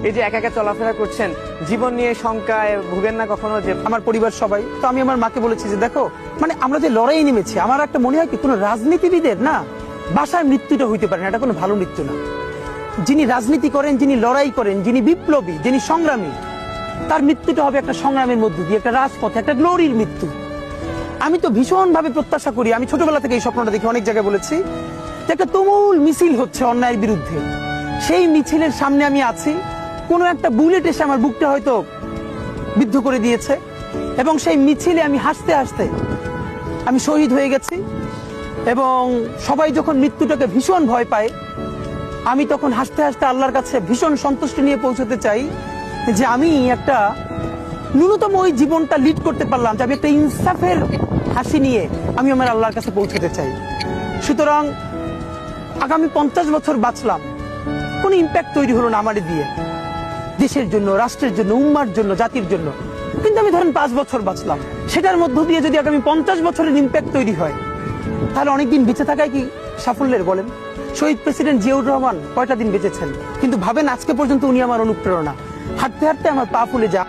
এই যে একা একা চলাফেরা করছেন, জীবন নিয়ে শঙ্কায় ভুগেন না কখনো? যে আমার পরিবার সবাই তো, আমি আমার মাকে বলেছি যে দেখো, মানে আমরা যে লড়াই নেমেছি, আমার একটা মনে হয় কি, কোনো রাজনীতিবিদের না বাসায় মৃত্যুটা হইতে পারে না, এটা কোনো ভালো মৃত্যু না। যিনি রাজনীতি করেন, যিনি লড়াই করেন, যিনি বিপ্লবী, যিনি সংগ্রামী, তার মৃত্যুটা হবে একটা সংগ্রামের মধ্য দিয়ে, একটা রাজপথে, একটা গ্লোরির মৃত্যু। আমি তো ভীষণ ভাবে প্রত্যাশা করি, আমি ছোটবেলা থেকে এই স্বপ্নটা দেখি, অনেক জায়গায় বলেছি যে একটা তুমুল মিছিল হচ্ছে অন্যায়ের বিরুদ্ধে, সেই মিছিলের সামনে আমি আছি, কোনো একটা বুলেট এসে আমার বুকটা হয়তো বিদ্ধ করে দিয়েছে, এবং সেই মিছিলে আমি হাসতে হাসতে আমি শহীদ হয়ে গেছি। এবং সবাই যখন মৃত্যুটাকে ভীষণ ভয় পায়, আমি তখন হাসতে হাসতে আল্লাহর কাছে ভীষণ সন্তুষ্টি নিয়ে পৌঁছতে চাই যে আমি একটা ন্যূনতম ওই জীবনটা লিড করতে পারলাম, যে আমি একটা ইনসাফের হাসি নিয়ে আমি আমার আল্লাহর কাছে পৌঁছতে চাই। সুতরাং আগামী 50 বছর বাঁচলাম, কোনো ইম্প্যাক্ট তৈরি হলো না আমার দিয়ে, দেশের জন্য, রাষ্ট্রের জন্য, উম্মার জন্য, জাতির জন্য। কিন্তু আমি ধরেন 5 বছর বাঁচলাম, সেটার মধ্য দিয়ে যদি আগামী 50 বছরের ইম্প্যাক্ট তৈরি হয়, তাহলে অনেকদিন বেঁচে থাকায় কি সাফল্যের বলেন? শহীদ প্রেসিডেন্ট জিয়াউর রহমান কয়টা দিন বেঁচেছেন, কিন্তু ভাবেন আজকে পর্যন্ত উনি আমার অনুপ্রেরণা। হাঁটতে হাঁটতে আমার পা ফুলে যায়।